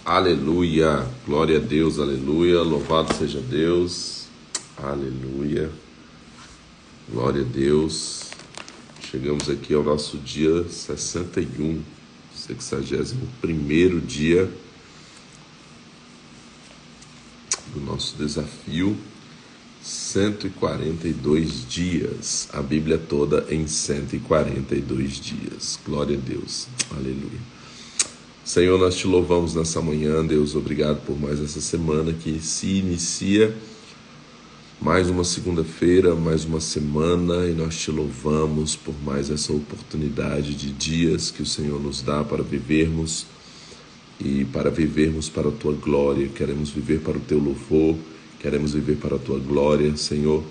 Aleluia, glória a Deus, aleluia, louvado seja Deus, aleluia, glória a Deus. Chegamos aqui ao nosso dia 61, 61º dia do nosso desafio, 142 dias, a Bíblia toda em 142 dias, glória a Deus, aleluia. Senhor, nós te louvamos nessa manhã, Deus, obrigado por mais essa semana que se inicia, mais uma segunda-feira, mais uma semana, e nós te louvamos por mais essa oportunidade de dias que o Senhor nos dá para vivermos e para vivermos para a tua glória. Queremos viver para o teu louvor, queremos viver para a tua glória, Senhor,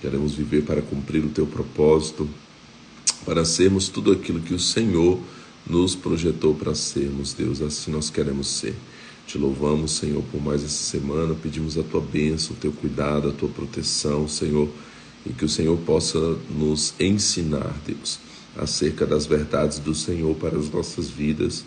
queremos viver para cumprir o teu propósito, para sermos tudo aquilo que o Senhor nos projetou para sermos, Deus, assim nós queremos ser. Te louvamos, Senhor, por mais essa semana, pedimos a tua bênção, o teu cuidado, a tua proteção, Senhor, e que o Senhor possa nos ensinar, Deus, acerca das verdades do Senhor para as nossas vidas,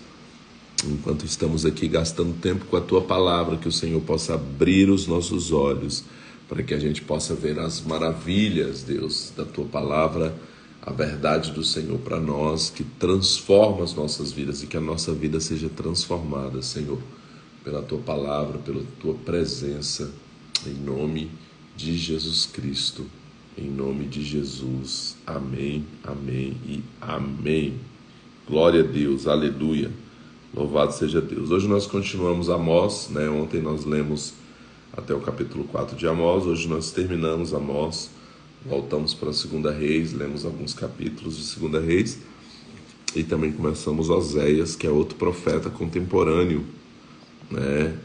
enquanto estamos aqui gastando tempo com a tua palavra, que o Senhor possa abrir os nossos olhos, para que a gente possa ver as maravilhas, Deus, da tua palavra, a verdade do Senhor para nós, que transforma as nossas vidas e que a nossa vida seja transformada, Senhor, pela tua palavra, pela tua presença, em nome de Jesus Cristo, em nome de Jesus. Amém, amém e amém. Glória a Deus, aleluia, louvado seja Deus. Hoje nós continuamos Amós, né? Ontem nós lemos até o capítulo 4 de Amós, hoje nós terminamos Amós. Voltamos para a 2 Reis, lemos alguns capítulos de 2 Reis e também começamos Oséias, que é outro profeta contemporâneo, né?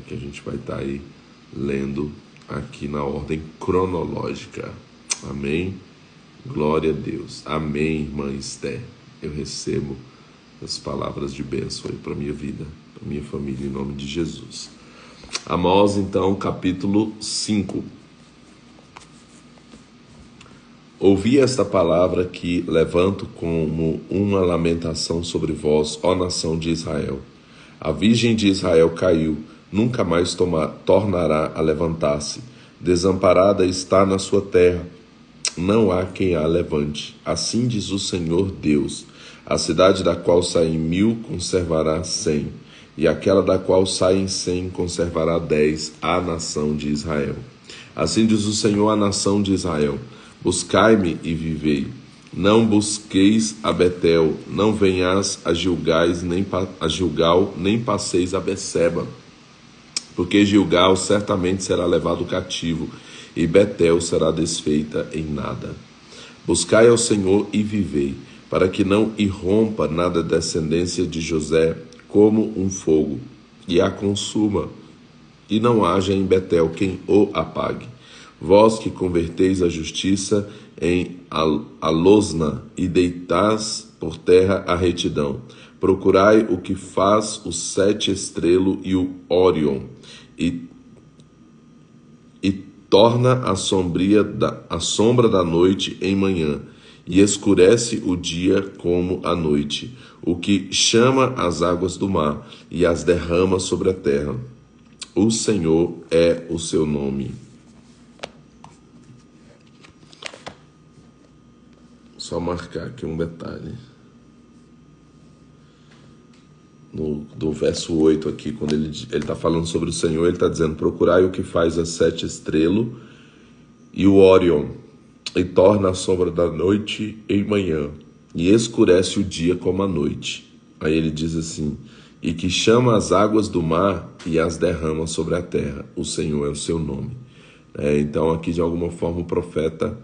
Que a gente vai estar aí lendo aqui na ordem cronológica. Amém? Glória a Deus. Amém, irmã Esther. Eu recebo as palavras de bênção aí para a minha vida, para a minha família, em nome de Jesus. Amós, então, capítulo 5. Ouvi esta palavra que levanto como uma lamentação sobre vós, ó nação de Israel. A virgem de Israel caiu, nunca mais tornará a levantar-se. Desamparada está na sua terra, não há quem a levante. Assim diz o Senhor Deus. A cidade da qual saem 1000 conservará 100, e aquela da qual saem 100 conservará 10, a nação de Israel. Assim diz o Senhor à nação de Israel. Buscai-me e vivei. Não busqueis a Betel, não venhais a Gilgal, nem passeis a Beceba, porque Gilgal certamente será levado cativo, e Betel será desfeita em nada. Buscai ao Senhor e vivei, para que não irrompa nada da descendência de José como um fogo, e a consuma, e não haja em Betel quem o apague. Vós que converteis a justiça em alosna e deitais por terra a retidão, procurai o que faz o 7 estrelo e o Órion, e torna a sombra da noite em manhã, e escurece o dia como a noite, o que chama as águas do mar e as derrama sobre a terra. O Senhor é o seu nome. Só marcar aqui um detalhe. Do verso 8 aqui, quando ele está falando sobre o Senhor, ele está dizendo: procurai o que faz a 7 estrelo e o Órion, e torna a sombra da noite em manhã, e escurece o dia como a noite. Aí ele diz assim: e que chama as águas do mar e as derrama sobre a terra. O Senhor é o seu nome. Então aqui, de alguma forma, o profeta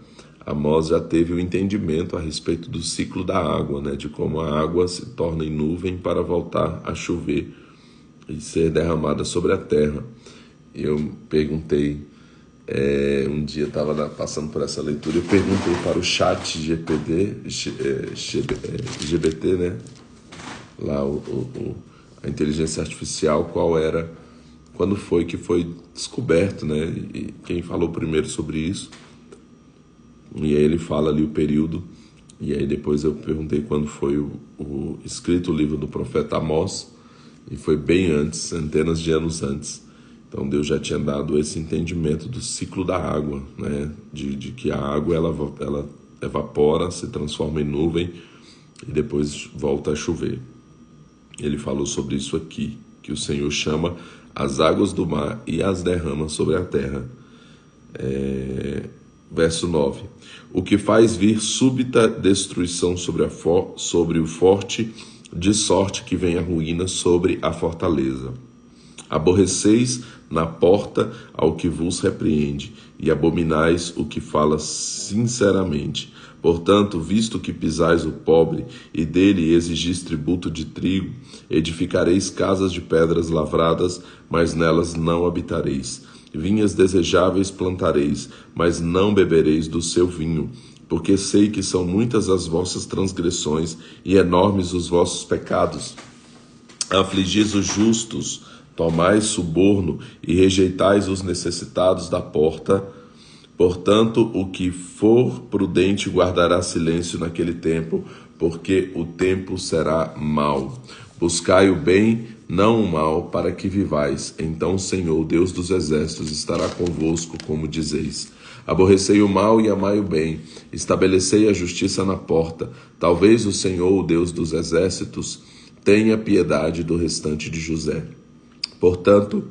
Amós já teve o entendimento a respeito do ciclo da água, né? De como a água se torna em nuvem para voltar a chover e ser derramada sobre a terra. Eu perguntei, um dia estava passando por essa leitura, eu perguntei para o chat GBT, né? Lá a inteligência artificial, quando foi que foi descoberto, né? E quem falou primeiro sobre isso. E aí ele fala ali o período, e aí depois eu perguntei quando foi escrito o livro do profeta Amós, E foi bem antes, centenas de anos antes. Então Deus já tinha dado esse entendimento do ciclo da água, né? De que a água ela evapora, se transforma em nuvem e depois volta a chover. Ele falou sobre isso aqui, que o Senhor chama as águas do mar e as derrama sobre a terra. Verso 9. O que faz vir súbita destruição sobre o forte, de sorte que vem a ruína sobre a fortaleza. Aborreceis na porta ao que vos repreende, e abominais o que fala sinceramente. Portanto, visto que pisais o pobre, e dele exigis tributo de trigo, edificareis casas de pedras lavradas, mas nelas não habitareis. Vinhas desejáveis plantareis, mas não bebereis do seu vinho, porque sei que são muitas as vossas transgressões e enormes os vossos pecados. Afligis os justos, tomais suborno e rejeitais os necessitados da porta. Portanto, o que for prudente guardará silêncio naquele tempo, porque o tempo será mau. Buscai o bem, não o mal, para que vivais. Então o Senhor, Deus dos exércitos, estará convosco, como dizeis. Aborrecei o mal e amai o bem. Estabelecei a justiça na porta. Talvez o Senhor, o Deus dos exércitos, tenha piedade do restante de José. Portanto,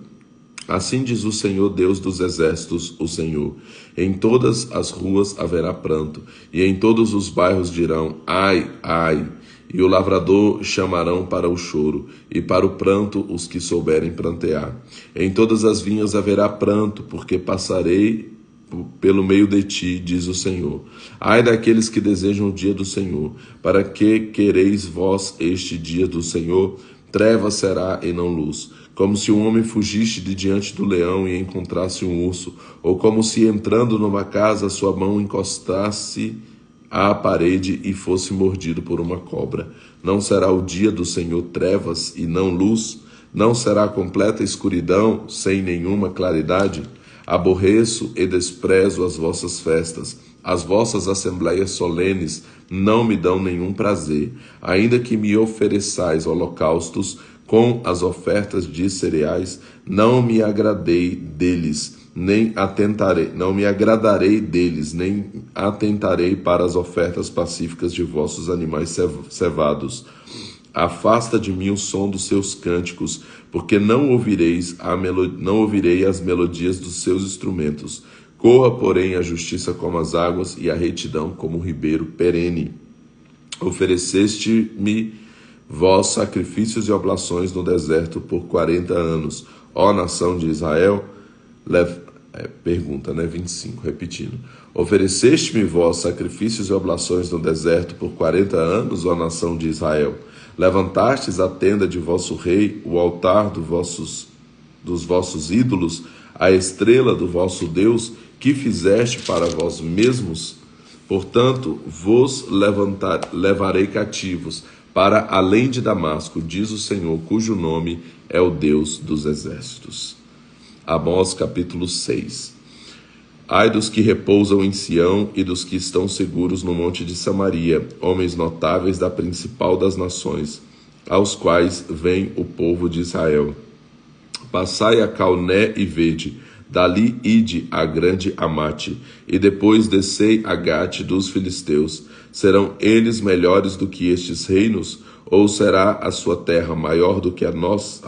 assim diz o Senhor, Deus dos exércitos, o Senhor: em todas as ruas haverá pranto, e em todos os bairros dirão: ai, ai. E o lavrador chamarão para o choro, e para o pranto os que souberem prantear. Em todas as vinhas haverá pranto, porque passarei pelo meio de ti, diz o Senhor. Ai daqueles que desejam o dia do Senhor. Para que quereis vós este dia do Senhor? Treva será e não luz. Como se um homem fugisse de diante do leão e encontrasse um urso, ou como se entrando numa casa sua mão encostasse à parede e fosse mordido por uma cobra. Não será o dia do Senhor trevas e não luz? Não será completa escuridão sem nenhuma claridade? Aborreço e desprezo as vossas festas. As vossas assembleias solenes não me dão nenhum prazer. Ainda que me ofereçais holocaustos com as ofertas de cereais, não me agradarei deles, nem atentarei para as ofertas pacíficas de vossos animais cevados. Afasta de mim o som dos seus cânticos, porque não ouvirei as melodias dos seus instrumentos. Corra, porém, a justiça como as águas e a retidão como o ribeiro perene. Ofereceste-me vós sacrifícios e oblações no deserto por 40 anos, ó nação de Israel. Pergunta, 25, repetindo. Ofereceste-me vós sacrifícios e oblações no deserto por 40 anos, ó nação de Israel. Levantastes a tenda de vosso rei, o altar dos vossos ídolos, a estrela do vosso Deus, que fizeste para vós mesmos. Portanto, vos levarei cativos para além de Damasco, diz o Senhor, cujo nome é o Deus dos exércitos. Amós capítulo 6. Ai dos que repousam em Sião e dos que estão seguros no monte de Samaria, homens notáveis da principal das nações, aos quais vem o povo de Israel. Passai a Calné e vede, dali ide a grande Amate, e depois descei a Gate dos filisteus. Serão eles melhores do que estes reinos? Ou será a sua terra maior do que a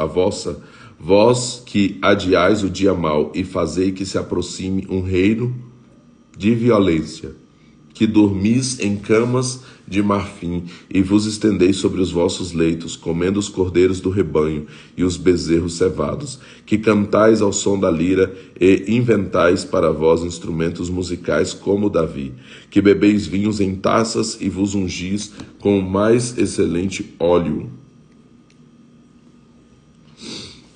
vossa? Vós que adiais o dia mau e fazei que se aproxime um reino de violência, que dormis em camas de marfim e vos estendeis sobre os vossos leitos, comendo os cordeiros do rebanho e os bezerros cevados, que cantais ao som da lira e inventais para vós instrumentos musicais como Davi, que bebeis vinhos em taças e vos ungis com o mais excelente óleo,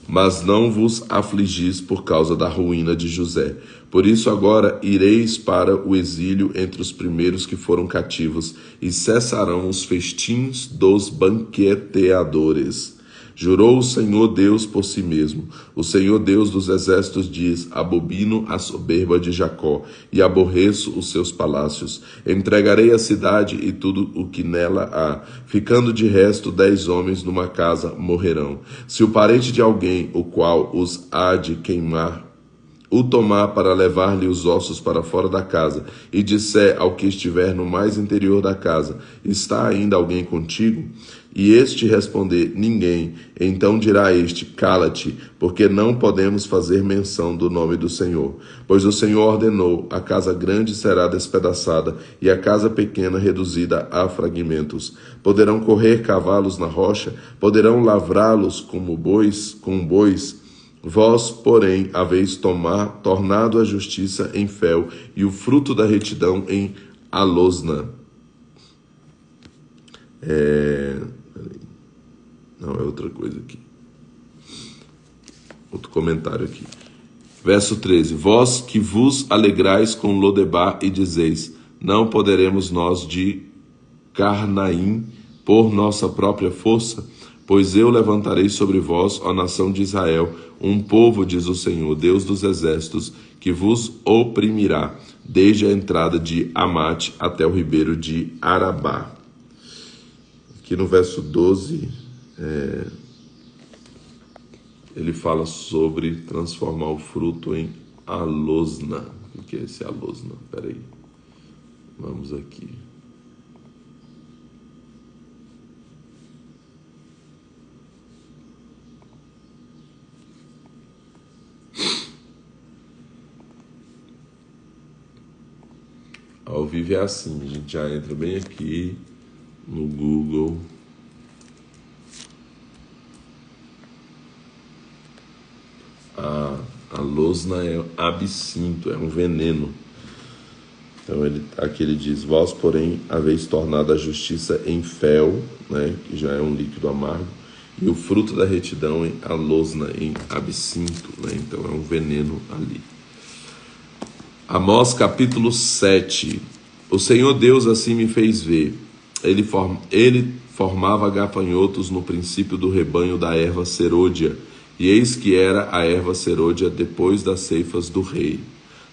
mas não vos afligis por causa da ruína de José. Por isso agora ireis para o exílio entre os primeiros que foram cativos, e cessarão os festins dos banqueteadores. Jurou o Senhor Deus por si mesmo. O Senhor Deus dos exércitos diz: abomino a soberba de Jacó e aborreço os seus palácios. Entregarei a cidade e tudo o que nela há, ficando de resto 10 homens numa casa morrerão. Se o parente de alguém, o qual os há de queimar, o tomar para levar-lhe os ossos para fora da casa, e disser ao que estiver no mais interior da casa: está ainda alguém contigo? E este responder: ninguém. Então dirá este: cala-te, porque não podemos fazer menção do nome do Senhor. Pois o Senhor ordenou: a casa grande será despedaçada, e a casa pequena reduzida a fragmentos. Poderão correr cavalos na rocha, poderão lavrá-los com bois. Vós, porém, haveis tornado a justiça em fel e o fruto da retidão em alosna. Não, é outra coisa aqui. Outro comentário aqui. Verso 13. Vós que vos alegrais com Lodebar e dizeis: não poderemos nós de Carnaim por nossa própria força? Pois eu levantarei sobre vós, ó nação de Israel, um povo, diz o Senhor, Deus dos exércitos, que vos oprimirá, desde a entrada de Amate até o ribeiro de Arabá. Aqui no verso 12, ele fala sobre transformar o fruto em alosna. O que é esse alosna? Espera aí. Vamos aqui. Ao vivo é assim, a gente já entra bem aqui no Google. A losna é absinto, é um veneno. Então aqui ele diz: vós, porém, haveis tornado a justiça em fel, né, que já é um líquido amargo, e o fruto da retidão em alosna, em absinto, né, então é um veneno ali. Amós capítulo 7. O Senhor Deus assim me fez ver. Ele formava gafanhotos no princípio do rebanho da erva serôdia, e eis que era a erva serôdia depois das ceifas do rei.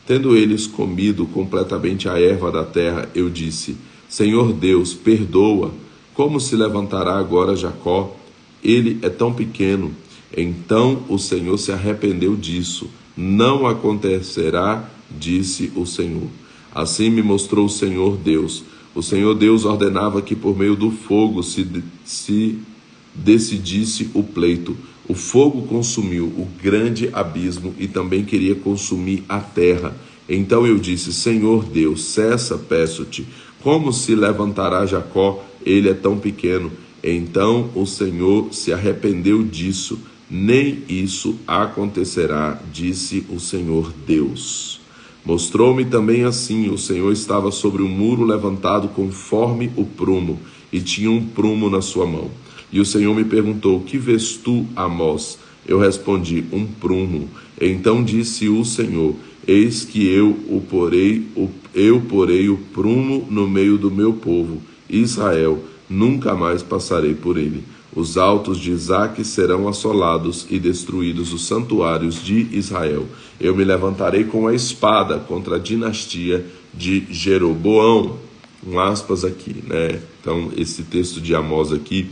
Tendo eles comido completamente a erva da terra, eu disse: Senhor Deus, perdoa. Como se levantará agora Jacó? Ele é tão pequeno. Então o Senhor se arrependeu disso. Não acontecerá, disse o Senhor. Assim me mostrou o Senhor Deus. O Senhor Deus ordenava que por meio do fogo se decidisse o pleito. O fogo consumiu o grande abismo e também queria consumir a terra. Então eu disse: Senhor Deus, cessa, peço-te. Como se levantará Jacó? Ele é tão pequeno. Então o Senhor se arrependeu disso. Nem isso acontecerá, disse o Senhor Deus. Mostrou-me também assim: o Senhor estava sobre um muro levantado conforme o prumo, e tinha um prumo na sua mão. E o Senhor me perguntou: que vês tu, Amós? Eu respondi: um prumo. Então disse o Senhor: eis que eu porei o prumo no meio do meu povo, Israel, nunca mais passarei por ele. Os altos de Isaque serão assolados e destruídos os santuários de Israel. Eu me levantarei com a espada contra a dinastia de Jeroboão. Um aspas aqui, né? Então, esse texto de Amós aqui,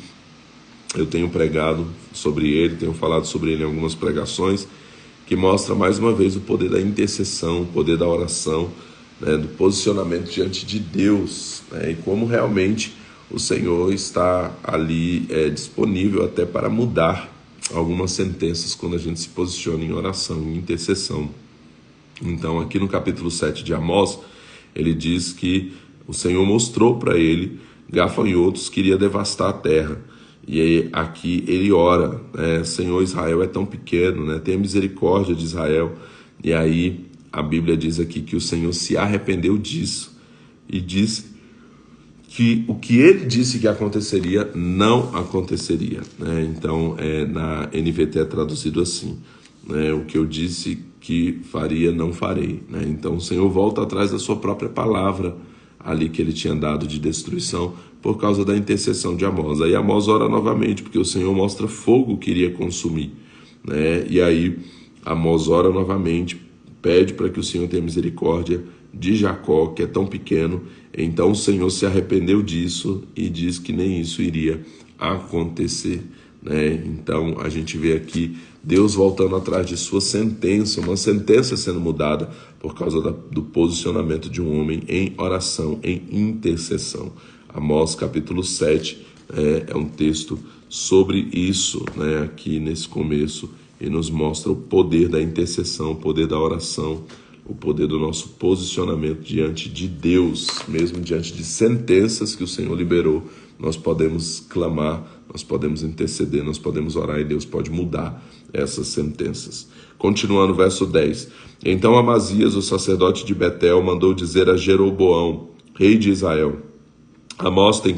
eu tenho pregado sobre ele, tenho falado sobre ele em algumas pregações, que mostra mais uma vez o poder da intercessão, o poder da oração, né? Do posicionamento diante de Deus, né? E como realmente o Senhor está ali disponível até para mudar algumas sentenças quando a gente se posiciona em oração, em intercessão. Então, aqui no capítulo 7 de Amós, ele diz que o Senhor mostrou para ele gafanhotos que iria devastar a terra. E aí, aqui ele ora, né? Senhor, Israel é tão pequeno, né? Tenha misericórdia de Israel. E aí a Bíblia diz aqui que o Senhor se arrependeu disso e disse que o que ele disse que aconteceria, não aconteceria, né? Então, na NVT é traduzido assim, né? O que eu disse que faria, não farei, né? Então, o Senhor volta atrás da sua própria palavra, ali que ele tinha dado de destruição, por causa da intercessão de Amós. Aí Amós ora novamente, porque o Senhor mostra fogo que iria consumir, né? E aí Amós ora novamente, pede para que o Senhor tenha misericórdia de Jacó, que é tão pequeno. Então o Senhor se arrependeu disso e diz que nem isso iria acontecer, né? Então a gente vê aqui Deus voltando atrás de sua sentença, uma sentença sendo mudada por causa do posicionamento de um homem em oração, em intercessão. Amós capítulo 7 é um texto sobre isso, né, aqui nesse começo, e nos mostra o poder da intercessão, o poder da oração, o poder do nosso posicionamento diante de Deus, mesmo diante de sentenças que o Senhor liberou. Nós podemos clamar, nós podemos interceder, nós podemos orar e Deus pode mudar essas sentenças. Continuando, verso 10. Então Amazias, o sacerdote de Betel, mandou dizer a Jeroboão, rei de Israel: Amós tem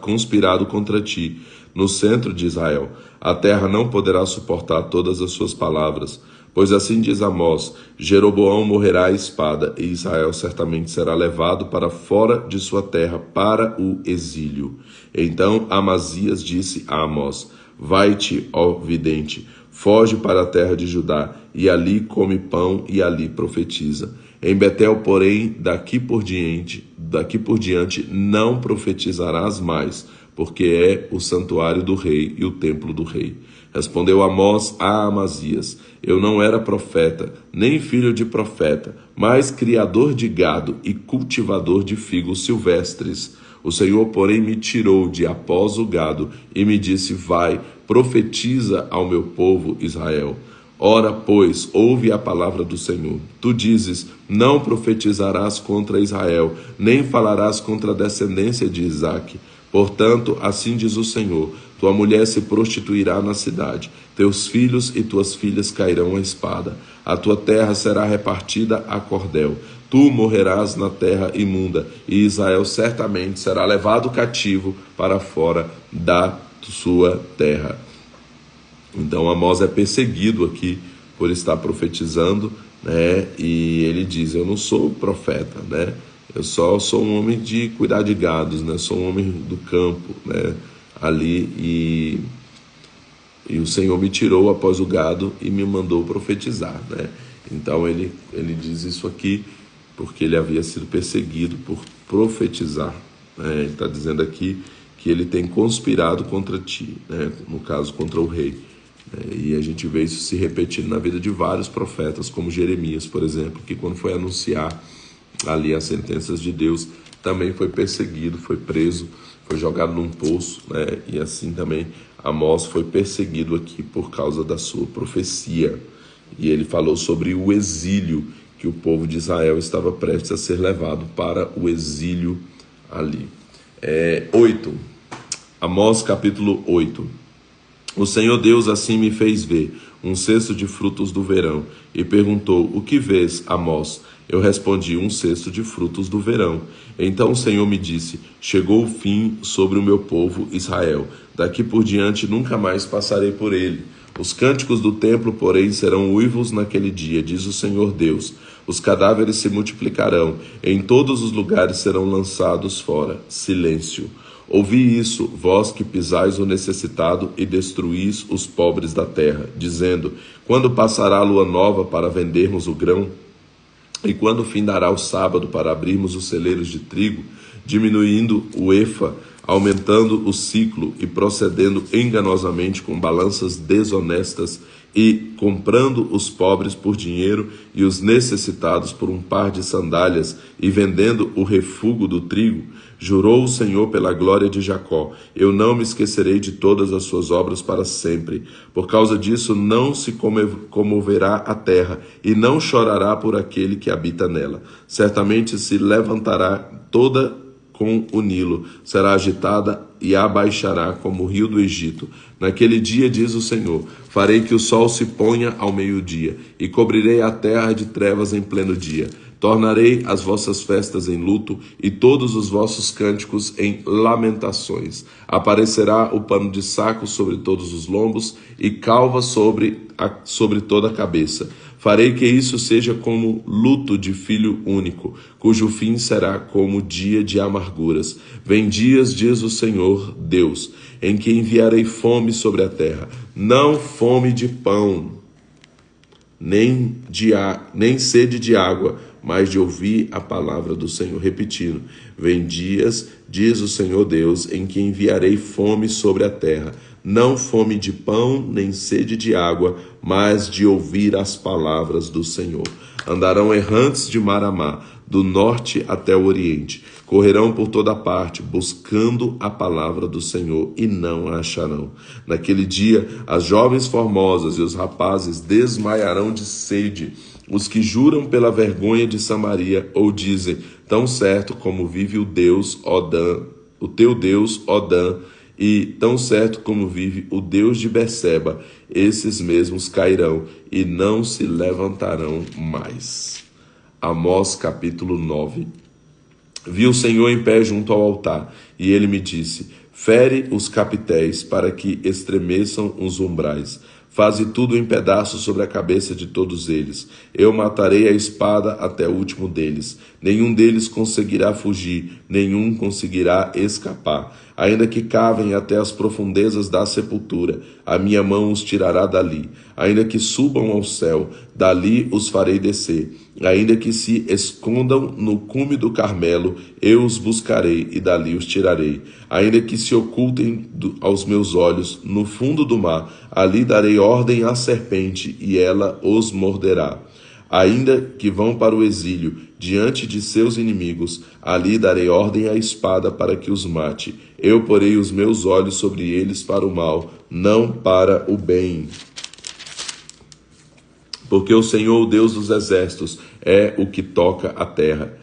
conspirado contra ti no centro de Israel. A terra não poderá suportar todas as suas palavras. Pois assim diz Amós: Jeroboão morrerá à espada, e Israel certamente será levado para fora de sua terra, para o exílio. Então Amazias disse a Amós: Vai-te, ó vidente, foge para a terra de Judá, e ali come pão e ali profetiza. Em Betel, porém, daqui por diante não profetizarás mais, porque é o santuário do rei e o templo do rei. Respondeu Amós a Amazias: Eu não era profeta, nem filho de profeta, mas criador de gado e cultivador de figos silvestres. O Senhor, porém, me tirou de após o gado e me disse: Vai, profetiza ao meu povo Israel. Ora, pois, ouve a palavra do Senhor. Tu dizes: Não profetizarás contra Israel, nem falarás contra a descendência de Isaque. Portanto, assim diz o Senhor: tua mulher se prostituirá na cidade, teus filhos e tuas filhas cairão à espada, a tua terra será repartida a cordel, tu morrerás na terra imunda, e Israel certamente será levado cativo para fora da sua terra. Então Amós é perseguido aqui por estar profetizando, né? E ele diz: eu não sou profeta, né? Eu só sou um homem de cuidar de gados, né? Sou um homem do campo, né? Ali, e o Senhor me tirou após o gado e me mandou profetizar, né? Então ele diz isso aqui porque ele havia sido perseguido por profetizar, né? Ele está dizendo aqui que ele tem conspirado contra ti, né? No caso contra o rei, né? E a gente vê isso se repetindo na vida de vários profetas, como Jeremias, por exemplo, que quando foi anunciar ali as sentenças de Deus, também foi perseguido, foi preso, foi jogado num poço, né? E assim também Amós foi perseguido aqui por causa da sua profecia. E ele falou sobre o exílio, que o povo de Israel estava prestes a ser levado para o exílio ali. 8. Amós capítulo 8. O Senhor Deus assim me fez ver um cesto de frutos do verão, e perguntou: o que vês, Amós? Eu respondi: um cesto de frutos do verão. Então o Senhor me disse: chegou o fim sobre o meu povo Israel. Daqui por diante nunca mais passarei por ele. Os cânticos do templo, porém, serão uivos naquele dia, diz o Senhor Deus. Os cadáveres se multiplicarão, em todos os lugares serão lançados fora. Silêncio. Ouvi isso, vós que pisais o necessitado e destruís os pobres da terra, dizendo: quando passará a lua nova para vendermos o grão? E quando findará o sábado para abrirmos os celeiros de trigo, diminuindo o efa, aumentando o ciclo e procedendo enganosamente com balanças desonestas e comprando os pobres por dinheiro e os necessitados por um par de sandálias e vendendo o refúgio do trigo? Jurou o Senhor pela glória de Jacó: eu não me esquecerei de todas as suas obras para sempre. Por causa disso não se comoverá a terra e não chorará por aquele que habita nela. Certamente se levantará toda com o Nilo, será agitada e abaixará como o rio do Egito. Naquele dia, diz o Senhor, farei que o sol se ponha ao meio-dia e cobrirei a terra de trevas em pleno dia. Tornarei as vossas festas em luto e todos os vossos cânticos em lamentações. Aparecerá o pano de saco sobre todos os lombos e calva sobre toda a cabeça. Farei que isso seja como luto de filho único, cujo fim será como dia de amarguras. Vem dias, diz o Senhor Deus, em que enviarei fome sobre a terra, não fome de pão, nem sede de água, mas de ouvir a palavra do Senhor. Repetindo, vem dias, diz o Senhor Deus, em que enviarei fome sobre a terra, não fome de pão, nem sede de água, mas de ouvir as palavras do Senhor. Andarão errantes de mar a mar, do norte até o oriente. Correrão por toda parte, buscando a palavra do Senhor, e não a acharão. Naquele dia, as jovens formosas e os rapazes desmaiarão de sede. Os que juram pela vergonha de Samaria, ou dizem, tão certo como vive o teu Deus, ó Dan, e tão certo como vive o Deus de Berseba, esses mesmos cairão e não se levantarão mais. Amós capítulo 9. Vi o Senhor em pé junto ao altar, e ele me disse, fere os capitéis para que estremeçam os umbrais. Faze tudo em pedaços sobre a cabeça de todos eles. Eu matarei a espada até o último deles. Nenhum deles conseguirá fugir, nenhum conseguirá escapar. Ainda que cavem até as profundezas da sepultura, a minha mão os tirará dali. Ainda que subam ao céu, dali os farei descer. Ainda que se escondam no cume do Carmelo, eu os buscarei e dali os tirarei. Ainda que se ocultem aos meus olhos no fundo do mar, ali darei ordem à serpente e ela os morderá. Ainda que vão para o exílio, diante de seus inimigos, ali darei ordem à espada para que os mate. Eu porei os meus olhos sobre eles para o mal, não para o bem. Porque o Senhor, o Deus dos exércitos, é o que toca a terra,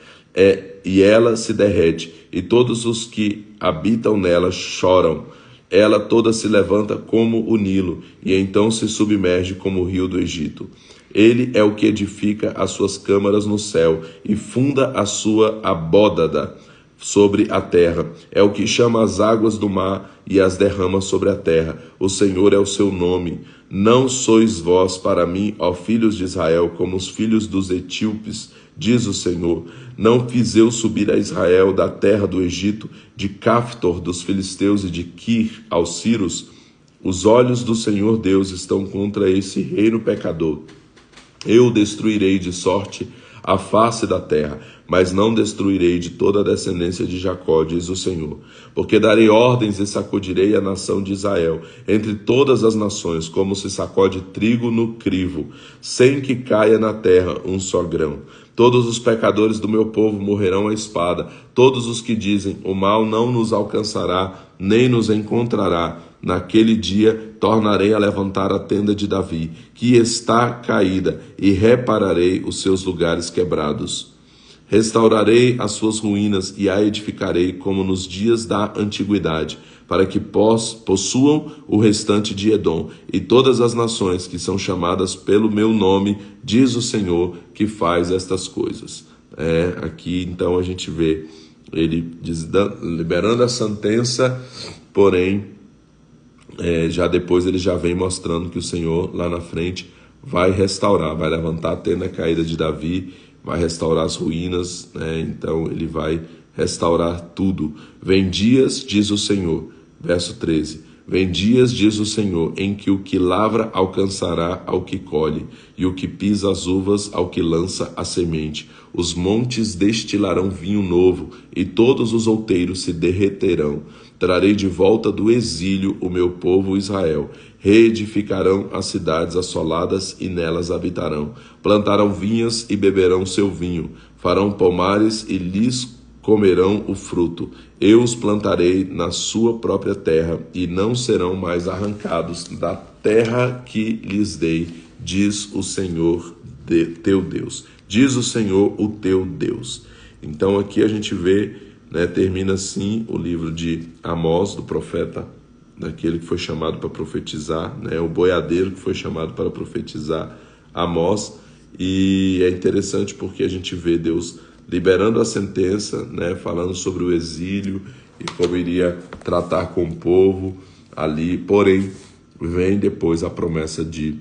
e ela se derrete, e todos os que habitam nela choram. Ela toda se levanta como o Nilo, e então se submerge como o rio do Egito. Ele é o que edifica as suas câmaras no céu e funda a sua abódada sobre a terra. É o que chama as águas do mar e as derrama sobre a terra. O Senhor é o seu nome. Não sois vós para mim, ó filhos de Israel, como os filhos dos etíopes, diz o Senhor. Não fiz eu subir a Israel da terra do Egito, de Caftor dos filisteus e de Kir aos Círos? Os olhos do Senhor Deus estão contra esse reino pecador. Eu destruirei de sorte a face da terra, mas não destruirei de toda a descendência de Jacó, diz o Senhor. Porque darei ordens e sacudirei a nação de Israel entre todas as nações, como se sacode trigo no crivo, sem que caia na terra um só grão. Todos os pecadores do meu povo morrerão à espada, todos os que dizem, o mal não nos alcançará, nem nos encontrará. Naquele dia tornarei a levantar a tenda de Davi, que está caída, e repararei os seus lugares quebrados. Restaurarei as suas ruínas e a edificarei como nos dias da antiguidade, para que possuam o restante de Edom e todas as nações que são chamadas pelo meu nome, diz o Senhor, que faz estas coisas. Aqui então a gente vê ele liberando a sentença, porém já depois ele já vem mostrando que o Senhor lá na frente vai restaurar, vai levantar a tenda caída de Davi, vai restaurar as ruínas, então ele vai restaurar tudo. Vem dias, diz o Senhor, verso 13, vem dias, diz o Senhor, em que o que lavra alcançará ao que colhe, e o que pisa as uvas ao que lança a semente. Os montes destilarão vinho novo, e todos os outeiros se derreterão. Trarei de volta do exílio o meu povo Israel. Reedificarão as cidades assoladas e nelas habitarão. Plantarão vinhas e beberão seu vinho. Farão pomares e lhes comerão o fruto. Eu os plantarei na sua própria terra e não serão mais arrancados da terra que lhes dei, diz o Senhor teu Deus. Diz o Senhor, o teu Deus. Então aqui a gente vê, termina assim o livro de Amós, do profeta, daquele que foi chamado para profetizar, o boiadeiro que foi chamado para profetizar, Amós. E é interessante porque a gente vê Deus liberando a sentença, né, falando sobre o exílio e como iria tratar com o povo ali, porém vem depois a promessa de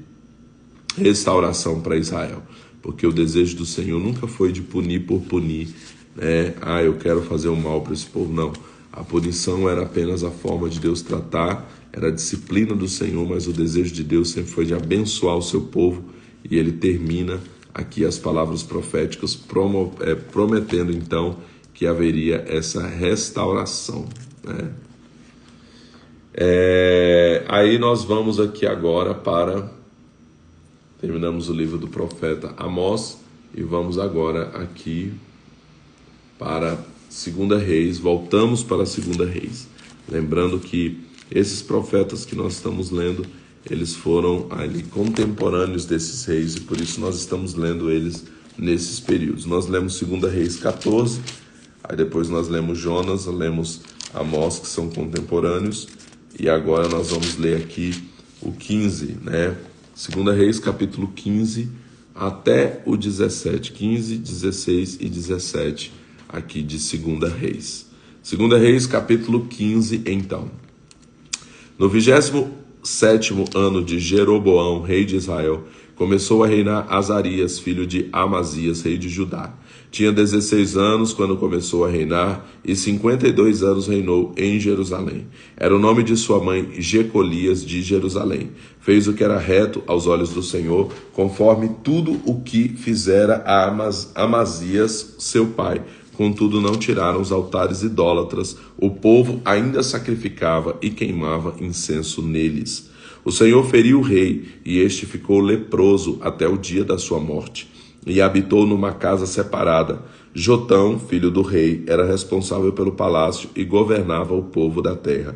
restauração para Israel, porque o desejo do Senhor nunca foi de punir por punir, né? Eu quero fazer o mal para esse povo, não. A punição era apenas a forma de Deus tratar, era a disciplina do Senhor, mas o desejo de Deus sempre foi de abençoar o seu povo, e ele termina aqui as palavras proféticas prometendo então que haveria essa restauração, né? Aí nós vamos aqui agora terminamos o livro do profeta Amós e vamos agora aqui para 2 Reis, voltamos para 2 Reis. Lembrando que esses profetas que nós estamos lendo, eles foram ali contemporâneos desses reis e por isso nós estamos lendo eles nesses períodos. Nós lemos 2 Reis 14, aí depois nós lemos Jonas, lemos Amós, que são contemporâneos, e agora nós vamos ler aqui o 15, né? 2 Reis capítulo 15 até o 17, 15, 16 e 17 aqui de 2 Reis. 2 Reis capítulo 15 então. No 27º ano de Jeroboão, rei de Israel, começou a reinar Azarias, filho de Amazias, rei de Judá. Tinha 16 anos quando começou a reinar e 52 anos reinou em Jerusalém. Era o nome de sua mãe Jecolias de Jerusalém. Fez o que era reto aos olhos do Senhor, conforme tudo o que fizera a Amazias, seu pai. Contudo, não tiraram os altares idólatras. O povo ainda sacrificava e queimava incenso neles. O Senhor feriu o rei, e este ficou leproso até o dia da sua morte, e habitou numa casa separada. Jotão, filho do rei, era responsável pelo palácio e governava o povo da terra.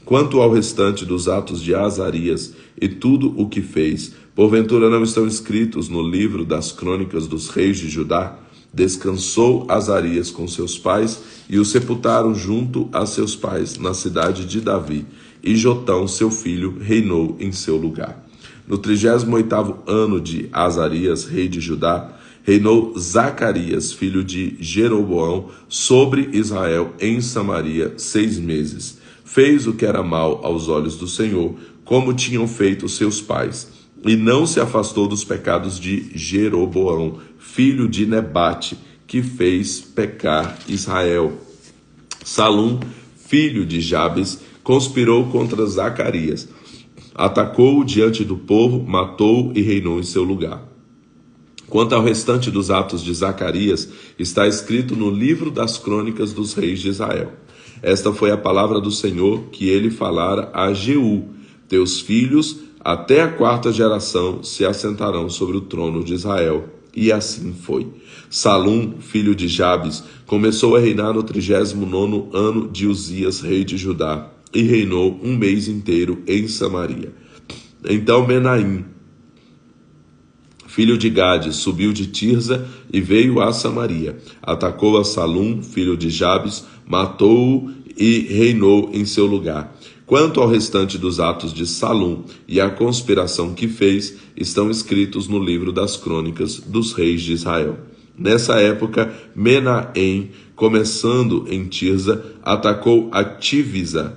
Quanto ao restante dos atos de Azarias e tudo o que fez, porventura não estão escritos no livro das crônicas dos reis de Judá? Descansou Azarias com seus pais e o sepultaram junto a seus pais na cidade de Davi, e Jotão, seu filho, reinou em seu lugar. No 38º ano de Azarias, rei de Judá, reinou Zacarias, filho de Jeroboão, sobre Israel em Samaria 6 meses. Fez o que era mal aos olhos do Senhor, como tinham feito seus pais, e não se afastou dos pecados de Jeroboão, filho de Nebate, que fez pecar Israel. Salum, filho de Jabes, conspirou contra Zacarias, atacou-o diante do povo, matou-o e reinou em seu lugar. Quanto ao restante dos atos de Zacarias, está escrito no livro das crônicas dos reis de Israel. Esta foi a palavra do Senhor que ele falara a Jeú: teus filhos, até a 4ª geração, se assentarão sobre o trono de Israel. E assim foi. Salum, filho de Jabes, começou a reinar no 39º ano de Uzias, rei de Judá, e reinou 1 mês inteiro em Samaria. Então Menaim, filho de Gade, subiu de Tirza e veio a Samaria. Atacou a Salum, filho de Jabes, matou-o e reinou em seu lugar. Quanto ao restante dos atos de Salum e a conspiração que fez, estão escritos no livro das crônicas dos reis de Israel. Nessa época, Menahem, começando em Tirza, atacou a Tifisa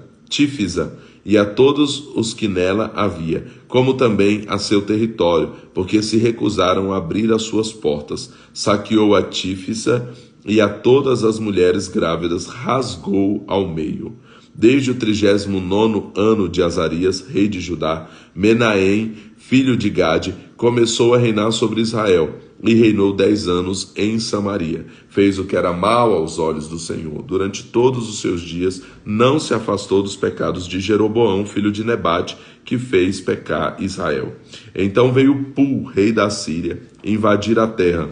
e a todos os que nela havia, como também a seu território, porque se recusaram a abrir as suas portas. Saqueou a Tifisa e a todas as mulheres grávidas rasgou ao meio. Desde o 39º ano de Azarias, rei de Judá, Menahem, filho de Gade, começou a reinar sobre Israel, e reinou 10 anos em Samaria. Fez o que era mal aos olhos do Senhor. Durante todos os seus dias, não se afastou dos pecados de Jeroboão, filho de Nebate, que fez pecar Israel. Então veio Pul, rei da Síria, invadir a terra.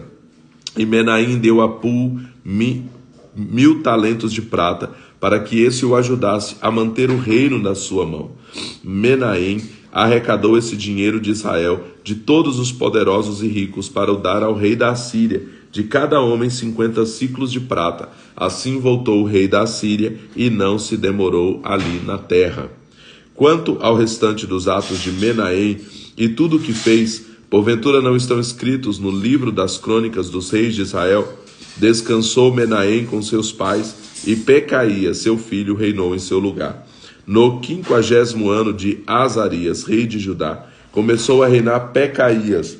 E Menahem deu a Pul 1.000 talentos de prata, para que esse o ajudasse a manter o reino na sua mão. Menahem arrecadou esse dinheiro de Israel, de todos os poderosos e ricos, para o dar ao rei da Assíria, de cada homem 50 siclos de prata. Assim voltou o rei da Assíria, e não se demorou ali na terra. Quanto ao restante dos atos de Menahem e tudo o que fez, Porventura não estão escritos no livro das crônicas dos reis de Israel? Descansou Menahem com seus pais, e Pecaías, seu filho, reinou em seu lugar. No 50º ano de Azarias, rei de Judá, começou a reinar Pecaías,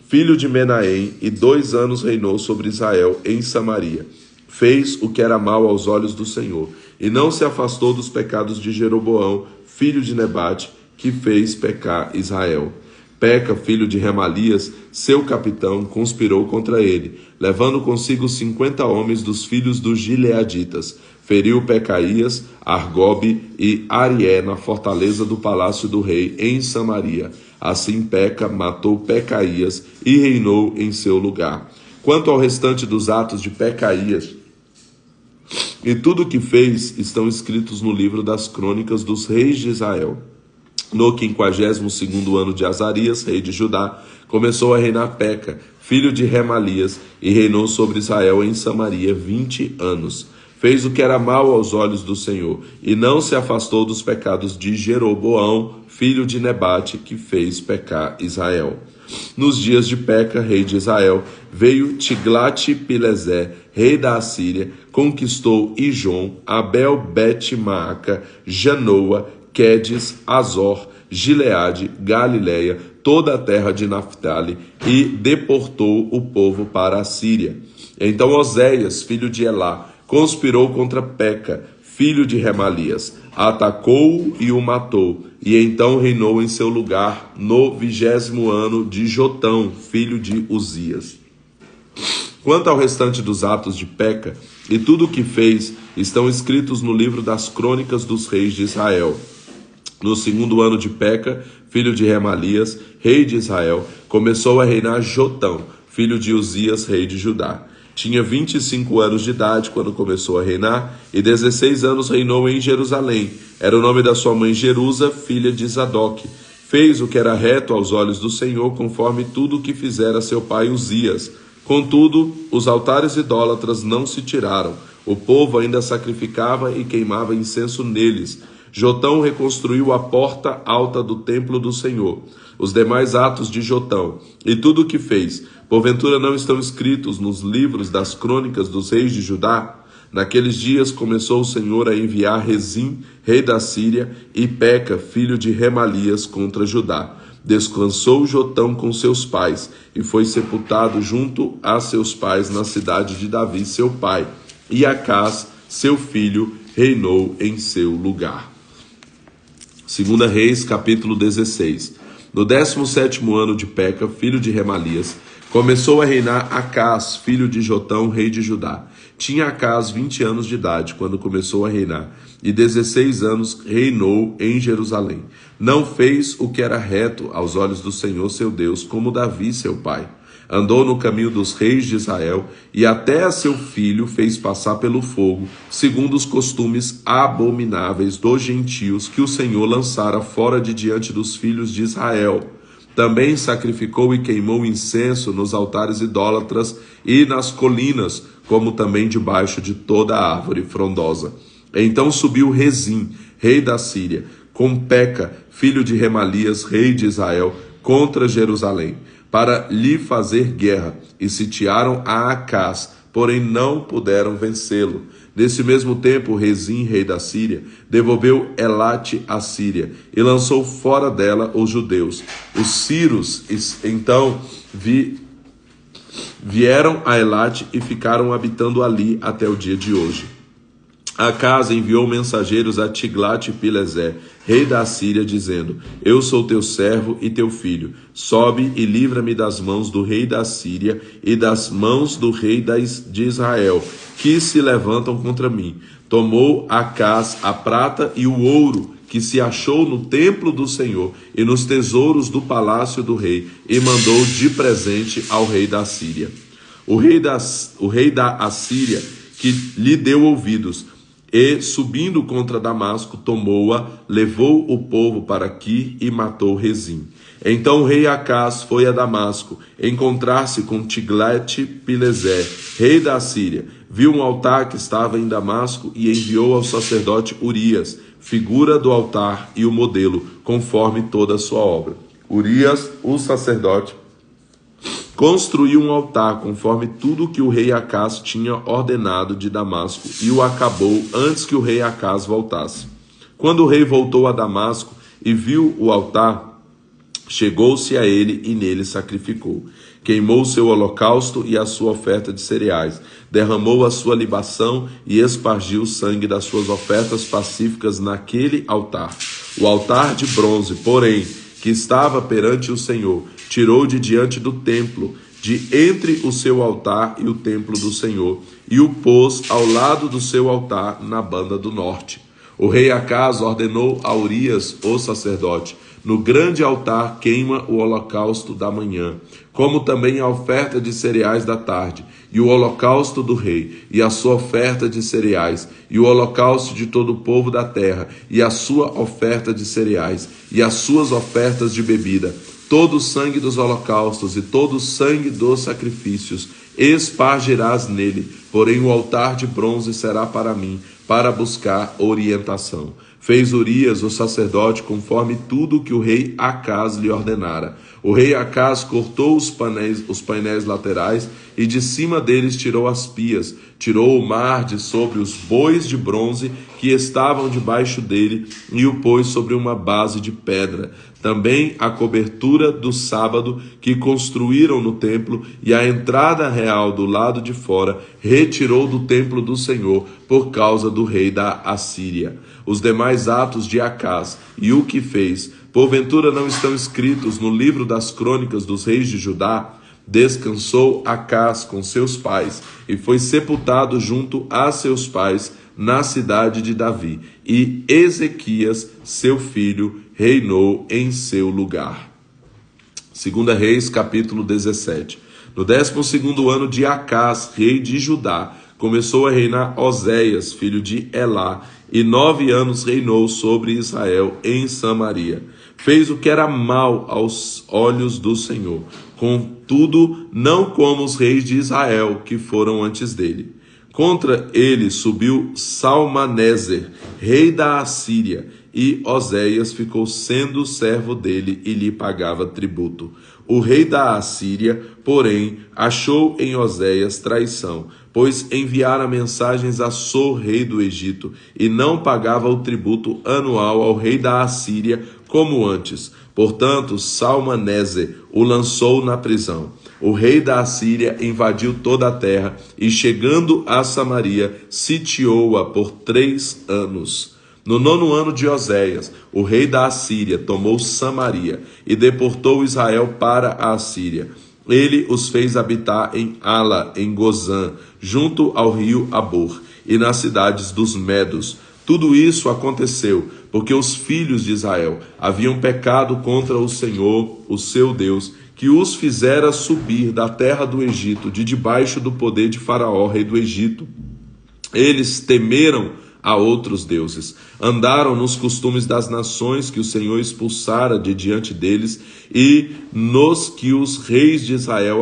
filho de Menahem, e 2 anos reinou sobre Israel em Samaria. Fez o que era mal aos olhos do Senhor, e não se afastou dos pecados de Jeroboão, filho de Nebate, que fez pecar Israel. Peca, filho de Remalias, seu capitão, conspirou contra ele, levando consigo 50 homens dos filhos dos Gileaditas. Feriu Pecaías, Argobe e Arié na fortaleza do palácio do rei, em Samaria. Assim Peca matou Pecaías e reinou em seu lugar. Quanto ao restante dos atos de Pecaías e tudo o que fez, estão escritos no livro das crônicas dos reis de Israel. No 52º ano de Azarias, rei de Judá, começou a reinar Peca, filho de Remalias, e reinou sobre Israel em Samaria 20 anos. Fez o que era mal aos olhos do Senhor, e não se afastou dos pecados de Jeroboão, filho de Nebate, que fez pecar Israel. Nos dias de Peca, rei de Israel, veio Tiglat-Pileser, rei da Assíria, conquistou Ijon, Abel, Bet-Maaca, Janoa, Quedes, Azor, Gileade, Galileia, toda a terra de Naphtali, e deportou o povo para a Síria. Então Oséias, filho de Elá, conspirou contra Peca, filho de Remalias, atacou-o e o matou, e então reinou em seu lugar no 20º ano de Jotão, filho de Uzias. Quanto ao restante dos atos de Peca e tudo o que fez, estão escritos no livro das crônicas dos reis de Israel. No 2º ano de Peca, filho de Remalias, rei de Israel, começou a reinar Jotão, filho de Uzias, rei de Judá. Tinha 25 anos de idade quando começou a reinar, e 16 anos reinou em Jerusalém. Era o nome da sua mãe Jerusa, filha de Zadok. Fez o que era reto aos olhos do Senhor, conforme tudo o que fizera seu pai Uzias. Contudo, os altares idólatras não se tiraram. O povo ainda sacrificava e queimava incenso neles. Jotão reconstruiu a porta alta do templo do Senhor. Os demais atos de Jotão e tudo o que fez, porventura não estão escritos nos livros das crônicas dos reis de Judá? Naqueles dias começou o Senhor a enviar Rezim, rei da Síria, e Peca, filho de Remalias, contra Judá. Descansou Jotão com seus pais, e foi sepultado junto a seus pais na cidade de Davi, seu pai. E Acás, seu filho, reinou em seu lugar. 2 Reis, capítulo 16. No 17º ano de Peca, filho de Remalias, começou a reinar Acás, filho de Jotão, rei de Judá. Tinha Acás 20 anos de idade quando começou a reinar, e 16 anos reinou em Jerusalém. Não fez o que era reto aos olhos do Senhor seu Deus, como Davi seu pai. Andou no caminho dos reis de Israel, e até a seu filho fez passar pelo fogo, segundo os costumes abomináveis dos gentios que o Senhor lançara fora de diante dos filhos de Israel. Também sacrificou e queimou incenso nos altares idólatras e nas colinas, como também debaixo de toda a árvore frondosa. Então subiu Rezim, rei da Síria, com Peca, filho de Remalias, rei de Israel, contra Jerusalém, para lhe fazer guerra, e sitiaram a Acás, porém não puderam vencê-lo. Nesse mesmo tempo, Rezim, rei da Síria, devolveu Elate à Síria, e lançou fora dela os judeus. Os sírios, então, vieram a Elate e ficaram habitando ali até o dia de hoje. Acás enviou mensageiros a Tiglat-Pileser, rei da Assíria, dizendo: Eu sou teu servo e teu filho. Sobe e livra-me das mãos do rei da Assíria e das mãos do rei de Israel, que se levantam contra mim. Tomou Acás a prata e o ouro que se achou no templo do Senhor e nos tesouros do palácio do rei, e mandou de presente ao rei da Assíria. O rei da Assíria, que lhe deu ouvidos, e, subindo contra Damasco, tomou-a, levou o povo para aqui e matou Rezim. Então o rei Acás foi a Damasco, encontrar-se com Tiglat-Pileser, rei da Assíria. Viu um altar que estava em Damasco e enviou ao sacerdote Urias, figura do altar e o modelo, conforme toda a sua obra. Urias, o sacerdote, construiu um altar conforme tudo que o rei Acaz tinha ordenado de Damasco e o acabou antes que o rei Acaz voltasse. Quando o rei voltou a Damasco e viu o altar, chegou-se a ele e nele sacrificou. Queimou o seu holocausto e a sua oferta de cereais, derramou a sua libação e espargiu o sangue das suas ofertas pacíficas naquele altar. O altar de bronze, porém, que estava perante o Senhor, tirou de diante do templo, de entre o seu altar e o templo do Senhor, e o pôs ao lado do seu altar na banda do norte. O rei Acaz ordenou a Urias, o sacerdote: no grande altar queima o holocausto da manhã, como também a oferta de cereais da tarde, e o holocausto do rei, e a sua oferta de cereais, e o holocausto de todo o povo da terra, e a sua oferta de cereais, e as suas ofertas de bebida, todo o sangue dos holocaustos e todo o sangue dos sacrifícios, espargirás nele, porém o altar de bronze será para mim, para buscar orientação. Fez Urias, o sacerdote, conforme tudo que o rei Acaz lhe ordenara. O rei Acaz cortou os painéis laterais e de cima deles tirou as pias, tirou o mar de sobre os bois de bronze que estavam debaixo dele e o pôs sobre uma base de pedra. Também a cobertura do sábado que construíram no templo e a entrada real do lado de fora retirou do templo do Senhor por causa do rei da Assíria. Os demais atos de Acaz e o que fez, porventura não estão escritos no livro das crônicas dos reis de Judá? Descansou Acaz com seus pais e foi sepultado junto a seus pais na cidade de Davi, e Ezequias, seu filho, reinou em seu lugar. 2 Reis, capítulo 17. No 12º ano de Acaz, rei de Judá, começou a reinar Oséias, filho de Elá, e 9 anos reinou sobre Israel em Samaria. Fez o que era mal aos olhos do Senhor, contudo, não como os reis de Israel que foram antes dele. Contra ele subiu Salmaneser, rei da Assíria, e Oséias ficou sendo servo dele e lhe pagava tributo. O rei da Assíria, porém, achou em Oséias traição, pois enviara mensagens a So, rei do Egito, e não pagava o tributo anual ao rei da Assíria como antes. Portanto, Salmaneser o lançou na prisão. O rei da Assíria invadiu toda a terra e, chegando a Samaria, sitiou-a por 3 anos. No 9º ano de Oséias, o rei da Assíria tomou Samaria e deportou Israel para a Assíria. Ele os fez habitar em Ala, em Gozã, junto ao rio Abor, e nas cidades dos Medos. Tudo isso aconteceu porque os filhos de Israel haviam pecado contra o Senhor, o seu Deus, que os fizera subir da terra do Egito, de debaixo do poder de Faraó, rei do Egito. Eles temeram a outros deuses, andaram nos costumes das nações que o Senhor expulsara de diante deles e nos que os reis de Israel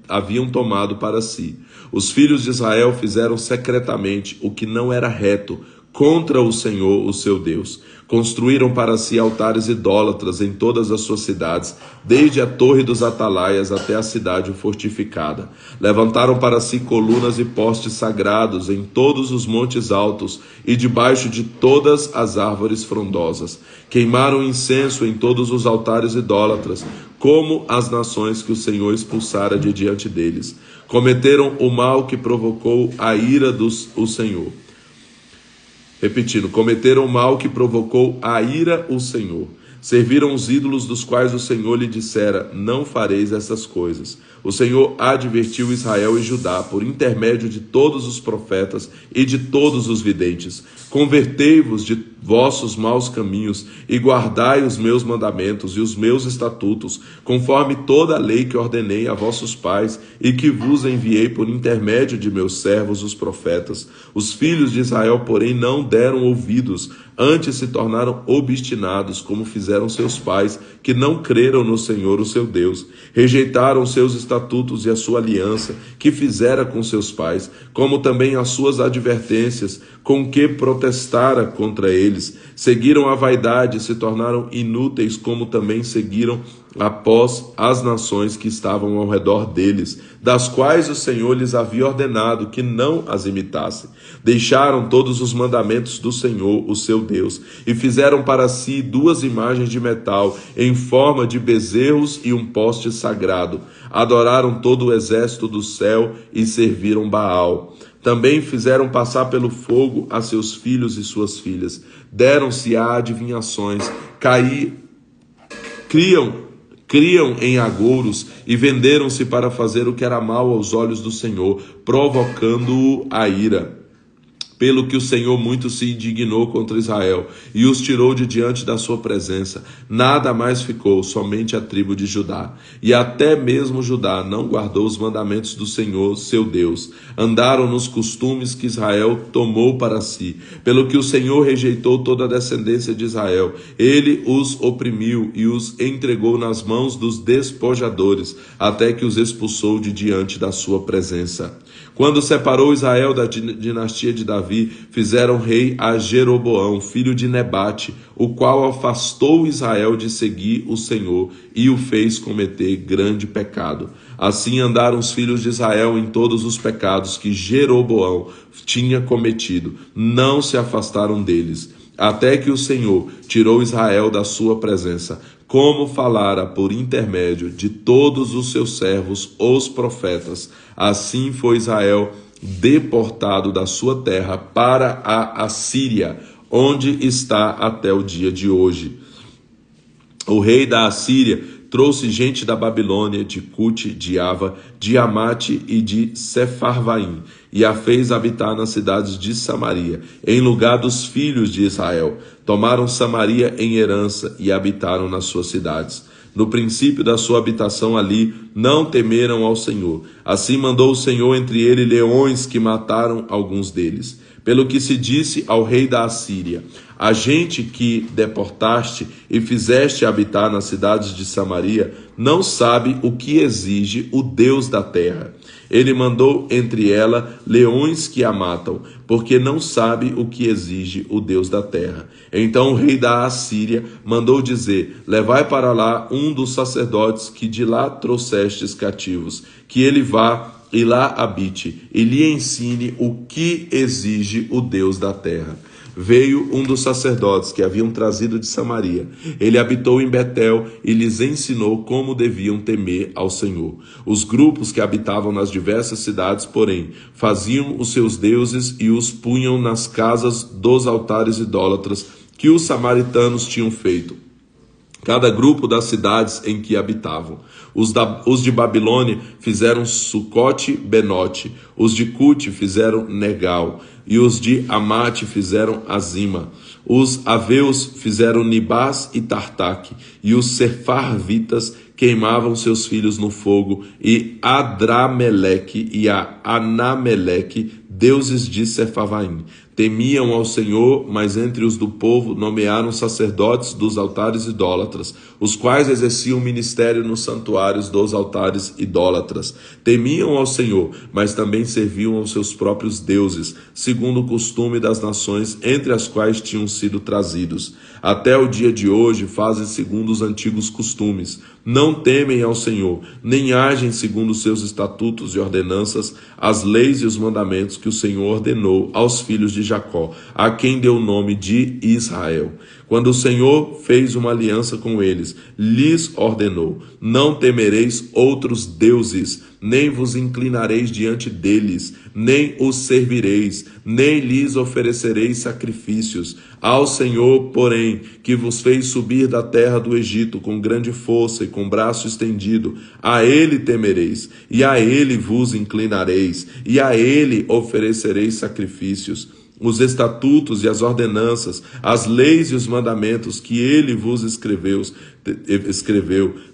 haviam tomado para si. Os filhos de Israel fizeram secretamente o que não era reto contra o Senhor, o seu Deus. Construíram para si altares idólatras em todas as suas cidades, desde a torre dos atalaias até a cidade fortificada. Levantaram para si colunas e postes sagrados em todos os montes altos e debaixo de todas as árvores frondosas. Queimaram incenso em todos os altares idólatras, como as nações que o Senhor expulsara de diante deles. Cometeram o mal que provocou a ira do Senhor. Repetindo, cometeram o mal que provocou a ira o Senhor. Serviram os ídolos dos quais o Senhor lhe dissera: não fareis essas coisas. O Senhor advertiu Israel e Judá por intermédio de todos os profetas e de todos os videntes: convertei-vos de vossos maus caminhos e guardai os meus mandamentos e os meus estatutos, conforme toda a lei que ordenei a vossos pais e que vos enviei por intermédio de meus servos os profetas. Os filhos de Israel, porém, não deram ouvidos, antes se tornaram obstinados, como fizeram seus pais, que não creram no Senhor, o seu Deus. Rejeitaram seus estatutos e a sua aliança, que fizera com seus pais, como também as suas advertências, com que protestara contra eles. Seguiram a vaidade e se tornaram inúteis, como também seguiram após as nações que estavam ao redor deles, das quais o Senhor lhes havia ordenado que não as imitassem. Deixaram todos os mandamentos do Senhor, o seu Deus, e fizeram para si 2 imagens de metal em forma de bezerros e um poste sagrado. Adoraram todo o exército do céu e serviram Baal. Também fizeram passar pelo fogo a seus filhos e suas filhas. Deram-se a adivinhações, criam em agouros e venderam-se para fazer o que era mal aos olhos do Senhor, provocando-o a ira. Pelo que o Senhor muito se indignou contra Israel e os tirou de diante da sua presença. Nada mais ficou, somente a tribo de Judá. E até mesmo Judá não guardou os mandamentos do Senhor, seu Deus. Andaram nos costumes que Israel tomou para si. Pelo que o Senhor rejeitou toda a descendência de Israel. Ele os oprimiu e os entregou nas mãos dos despojadores, até que os expulsou de diante da sua presença. Quando separou Israel da dinastia de Davi, fizeram rei a Jeroboão, filho de Nebate, o qual afastou Israel de seguir o Senhor e o fez cometer grande pecado. Assim andaram os filhos de Israel em todos os pecados que Jeroboão tinha cometido, não se afastaram deles, até que o Senhor tirou Israel da sua presença, como falara por intermédio de todos os seus servos, os profetas. Assim foi Israel deportado da sua terra para a Assíria, onde está até o dia de hoje. O rei da Assíria trouxe gente da Babilônia, de Cute, de Ava, de Amate e de Sefarvaim, e a fez habitar nas cidades de Samaria, em lugar dos filhos de Israel. Tomaram Samaria em herança e habitaram nas suas cidades. No princípio da sua habitação ali, não temeram ao Senhor. Assim mandou o Senhor entre ele leões que mataram alguns deles. Pelo que se disse ao rei da Assíria: a gente que deportaste e fizeste habitar nas cidades de Samaria não sabe o que exige o Deus da terra. Ele mandou entre ela leões que a matam, porque não sabe o que exige o Deus da terra. Então o rei da Assíria mandou dizer: levai para lá um dos sacerdotes que de lá trouxestes cativos, que ele vá e lá habite, e lhe ensine o que exige o Deus da terra. Veio um dos sacerdotes que haviam trazido de Samaria. Ele habitou em Betel e lhes ensinou como deviam temer ao Senhor. Os grupos que habitavam nas diversas cidades, porém, faziam os seus deuses e os punham nas casas dos altares idólatras que os samaritanos tinham feito. Cada grupo das cidades em que habitavam. Os de Babilônia fizeram Sucote-Benote, os de Cute fizeram Negal, e os de Amate fizeram Azima. Os aveus fizeram Nibás e Tartaque, e os sefarvitas queimavam seus filhos no fogo, e Adrameleque e a Anameleque, deuses de Sefarvaim. Temiam ao Senhor, mas entre os do povo nomearam sacerdotes dos altares idólatras, os quais exerciam ministério nos santuários dos altares idólatras. Temiam ao Senhor, mas também serviam aos seus próprios deuses, segundo o costume das nações entre as quais tinham sido trazidos. Até o dia de hoje fazem segundo os antigos costumes. Não temem ao Senhor, nem agem segundo os seus estatutos e ordenanças, as leis e os mandamentos que o Senhor ordenou aos filhos de Jacó, a quem deu o nome de Israel. Quando o Senhor fez uma aliança com eles, lhes ordenou: não temereis outros deuses, nem vos inclinareis diante deles, nem os servireis, nem lhes oferecereis sacrifícios. Ao Senhor, porém, que vos fez subir da terra do Egito com grande força e com braço estendido, a ele temereis, e a ele vos inclinareis, e a ele oferecereis sacrifícios. Os estatutos e as ordenanças, as leis e os mandamentos que ele vos escreveu,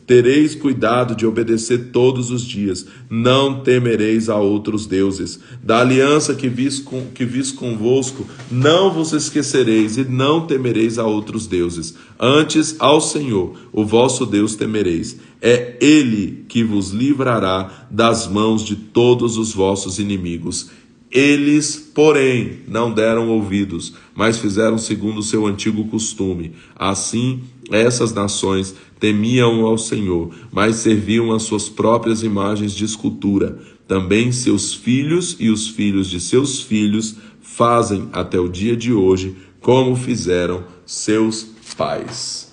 tereis cuidado de obedecer todos os dias. Não temereis a outros deuses. Da aliança que vis convosco, não vos esquecereis e não temereis a outros deuses. Antes ao Senhor, o vosso Deus, temereis. É ele que vos livrará das mãos de todos os vossos inimigos. Eles, porém, não deram ouvidos, mas fizeram segundo o seu antigo costume. Assim, Essas nações temiam ao Senhor, mas serviam as suas próprias imagens de escultura. Também seus filhos e os filhos de seus filhos fazem até o dia de hoje, como fizeram seus pais.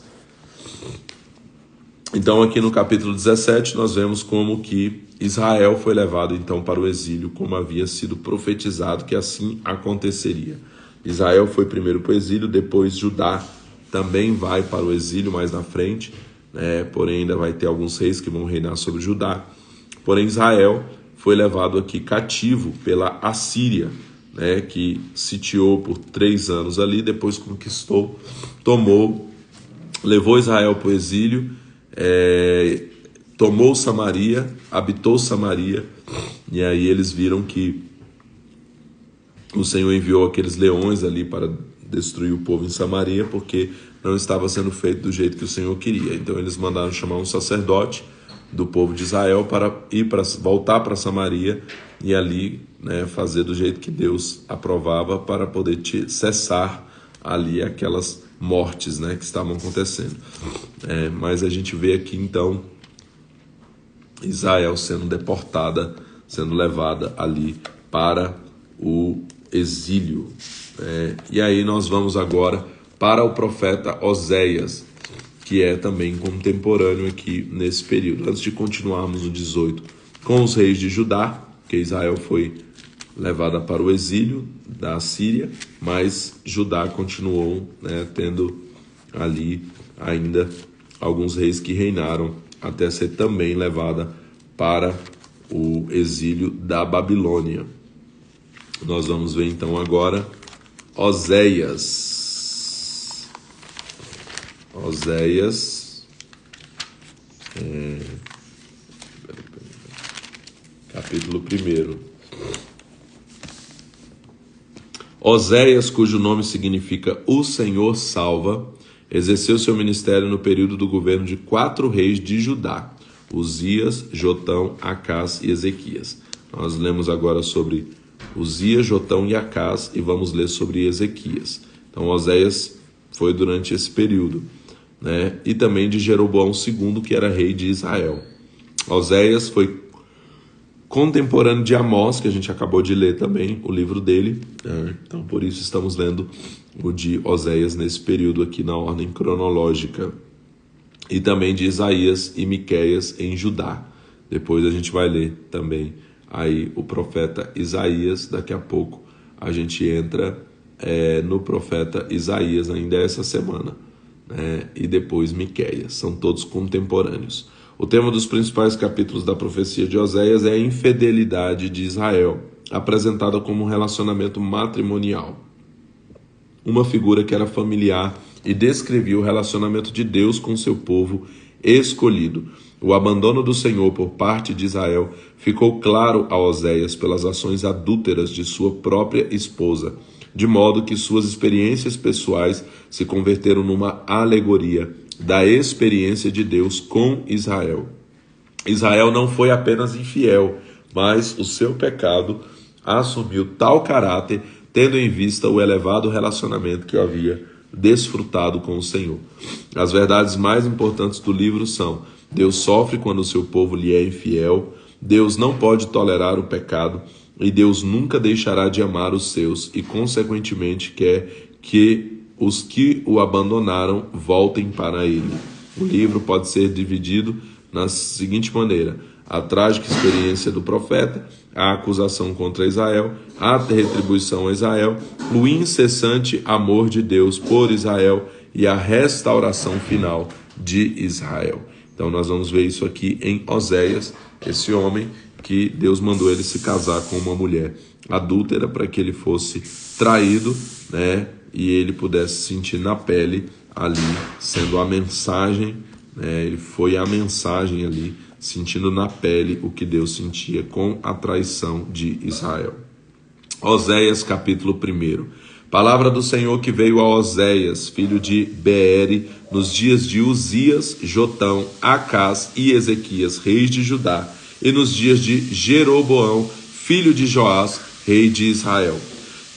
Então aqui no capítulo 17 nós vemos como que Israel foi levado então para o exílio, como havia sido profetizado que assim aconteceria. Israel foi primeiro para o exílio, depois Judá também vai para o exílio mais na frente, porém ainda vai ter alguns reis que vão reinar sobre Judá. Porém Israel foi levado aqui cativo pela Assíria, que sitiou por 3 anos ali, depois conquistou, tomou, levou Israel para o exílio, tomou Samaria, habitou Samaria, e aí eles viram que o Senhor enviou aqueles leões ali para destruir o povo em Samaria, porque não estava sendo feito do jeito que o Senhor queria. Então eles mandaram chamar um sacerdote do povo de Israel para voltar para Samaria e ali fazer do jeito que Deus aprovava para poder cessar ali aquelas mortes que estavam acontecendo. Mas a gente vê aqui então Israel sendo deportada, sendo levada ali para o exílio. E aí nós vamos agora para o profeta Oséias, que é também contemporâneo aqui nesse período. Antes de continuarmos no 18 com os reis de Judá, que Israel foi levada para o exílio da Síria, mas Judá continuou tendo ali ainda alguns reis que reinaram até ser também levada para o exílio da Babilônia. Nós vamos ver então agora Oséias. Capítulo 1. Oséias, cujo nome significa O Senhor Salva, exerceu seu ministério no período do governo de 4 reis de Judá: Uzias, Jotão, Acás e Ezequias. Nós lemos agora sobre Uzias, Jotão e Acás e vamos ler sobre Ezequias. Então Oséias foi durante esse período, e também de Jeroboão II, que era rei de Israel. Oséias foi contemporâneo de Amós, que a gente acabou de ler também, o livro dele. Então por isso estamos lendo o de Oséias nesse período aqui na ordem cronológica. E também de Isaías e Miqueias em Judá. Depois a gente vai ler também aí o profeta Isaías. Daqui a pouco a gente entra no profeta Isaías ainda essa semana, e depois Miqueias. São todos contemporâneos. O tema dos principais capítulos da profecia de Oséias é a infidelidade de Israel, apresentada como um relacionamento matrimonial. Uma figura que era familiar e descrevia o relacionamento de Deus com seu povo escolhido. O abandono do Senhor por parte de Israel ficou claro a Oséias pelas ações adúlteras de sua própria esposa, de modo que suas experiências pessoais se converteram numa alegoria da experiência de Deus com Israel. Israel não foi apenas infiel, mas o seu pecado assumiu tal caráter, tendo em vista o elevado relacionamento que havia desfrutado com o Senhor. As verdades mais importantes do livro são: Deus sofre quando o seu povo lhe é infiel, Deus não pode tolerar o pecado, e Deus nunca deixará de amar os seus, e consequentemente quer que os que o abandonaram voltem para ele. O livro pode ser dividido na seguinte maneira: a trágica experiência do profeta, a acusação contra Israel, a retribuição a Israel, o incessante amor de Deus por Israel e a restauração final de Israel. Então nós vamos ver isso aqui em Oséias, esse homem que Deus mandou ele se casar com uma mulher adúltera para que ele fosse traído, e ele pudesse sentir na pele ali, sendo a mensagem, ele foi a mensagem ali, sentindo na pele o que Deus sentia com a traição de Israel. Oséias capítulo 1. Palavra do Senhor que veio a Oséias, filho de Beere, nos dias de Uzias, Jotão, Acás e Ezequias, reis de Judá, e nos dias de Jeroboão, filho de Joás, rei de Israel.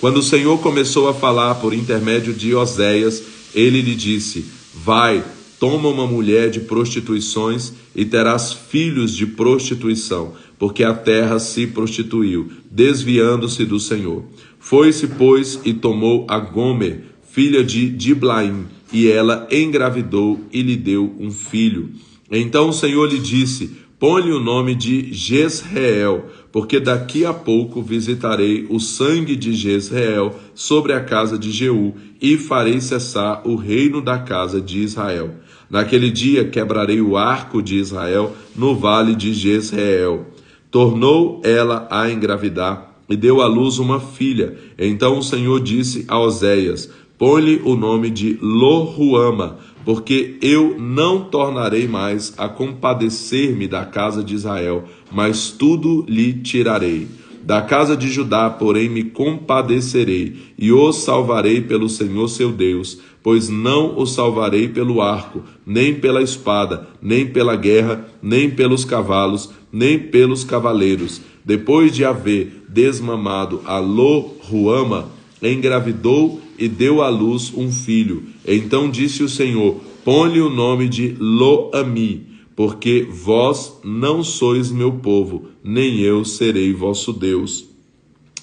Quando o Senhor começou a falar por intermédio de Oséias, ele lhe disse: vai, toma uma mulher de prostituições e terás filhos de prostituição, porque a terra se prostituiu, desviando-se do Senhor. Foi-se, pois, e tomou a Gomer, filha de Diblaim, e ela engravidou e lhe deu um filho. Então o Senhor lhe disse: põe-lhe o nome de Jezreel, porque daqui a pouco visitarei o sangue de Jezreel sobre a casa de Jeú, e farei cessar o reino da casa de Israel. Naquele dia quebrarei o arco de Israel no vale de Jezreel. Tornou ela a engravidar e deu à luz uma filha. Então o Senhor disse a Oséias: põe-lhe o nome de Lo-ruama, porque eu não tornarei mais a compadecer-me da casa de Israel, mas tudo lhe tirarei. Da casa de Judá, porém, me compadecerei, e os salvarei pelo Senhor seu Deus, pois não os salvarei pelo arco, nem pela espada, nem pela guerra, nem pelos cavalos, nem pelos cavaleiros. Depois de haver desmamado a Lo-ruama, engravidou e deu à luz um filho. Então disse o Senhor: põe-lhe o nome de Lo-ami, porque vós não sois meu povo, nem eu serei vosso Deus.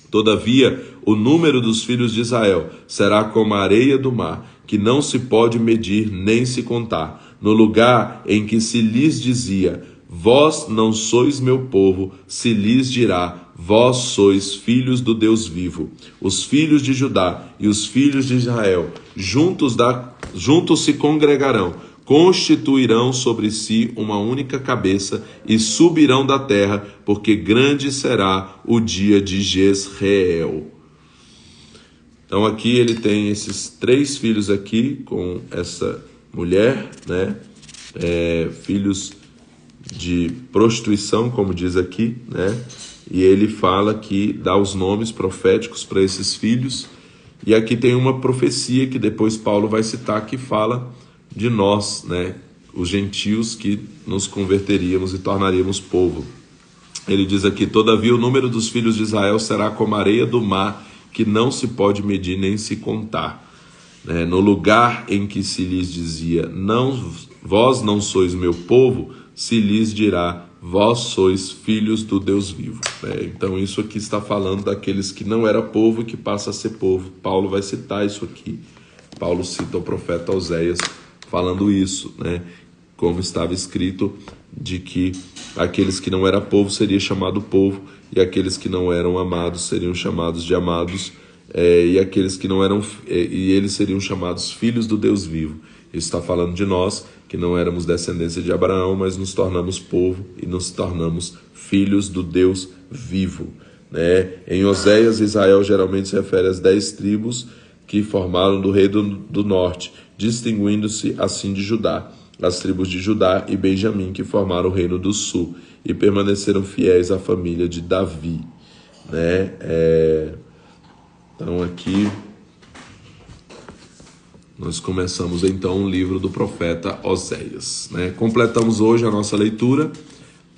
Todavia, o número dos filhos de Israel será como a areia do mar, que não se pode medir nem se contar. No lugar em que se lhes dizia: vós não sois meu povo, se lhes dirá: vós sois filhos do Deus vivo. Os filhos de Judá e os filhos de Israel juntos se congregarão, constituirão sobre si uma única cabeça e subirão da terra, porque grande será o dia de Jezreel. Então aqui ele tem esses 3 filhos aqui com essa mulher, né? Filhos de prostituição, como diz aqui, né? E ele fala que dá os nomes proféticos para esses filhos. E aqui tem uma profecia que depois Paulo vai citar, que fala de nós, né? Os gentios, que nos converteríamos e tornaríamos povo. Ele diz aqui: todavia o número dos filhos de Israel será como a areia do mar, que não se pode medir nem se contar. No lugar em que se lhes dizia: vós não sois meu povo, se lhes dirá: vós sois filhos do Deus vivo. Então isso aqui está falando daqueles que não era povo e que passa a ser povo. Paulo vai citar isso aqui. Paulo cita o profeta Oséias falando isso, né? Como estava escrito, de que aqueles que não eram povo seria chamado povo, e aqueles que não eram amados seriam chamados de amados, e aqueles que não eram, e eles seriam chamados filhos do Deus vivo. Isso está falando de nós, que não éramos descendência de Abraão, mas nos tornamos povo e nos tornamos filhos do Deus vivo, né? Em Oséias, Israel geralmente se refere às 10 tribos que formaram do rei do norte, distinguindo-se assim de Judá, as tribos de Judá e Benjamim, que formaram o reino do sul e permaneceram fiéis à família de Davi, né? Então aqui nós começamos então o livro do profeta Oséias, né? Completamos hoje a nossa leitura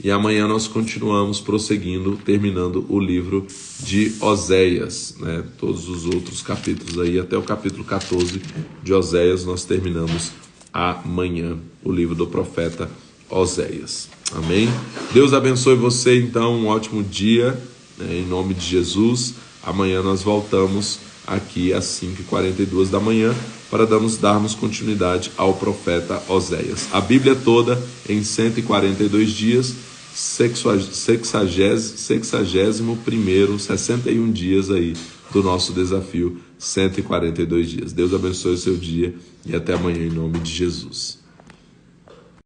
e amanhã nós continuamos prosseguindo, terminando o livro de Oséias, né? Todos os outros capítulos aí, até o capítulo 14 de Oséias, nós terminamos amanhã o livro do profeta Oséias. Amém? Deus abençoe você então, um ótimo dia, né? Em nome de Jesus. Amanhã nós voltamos aqui às 5h42 da manhã para darmos continuidade ao profeta Oséias. A Bíblia toda em 142 dias, 61 dias aí do nosso desafio, 142 dias. Deus abençoe o seu dia e até amanhã em nome de Jesus.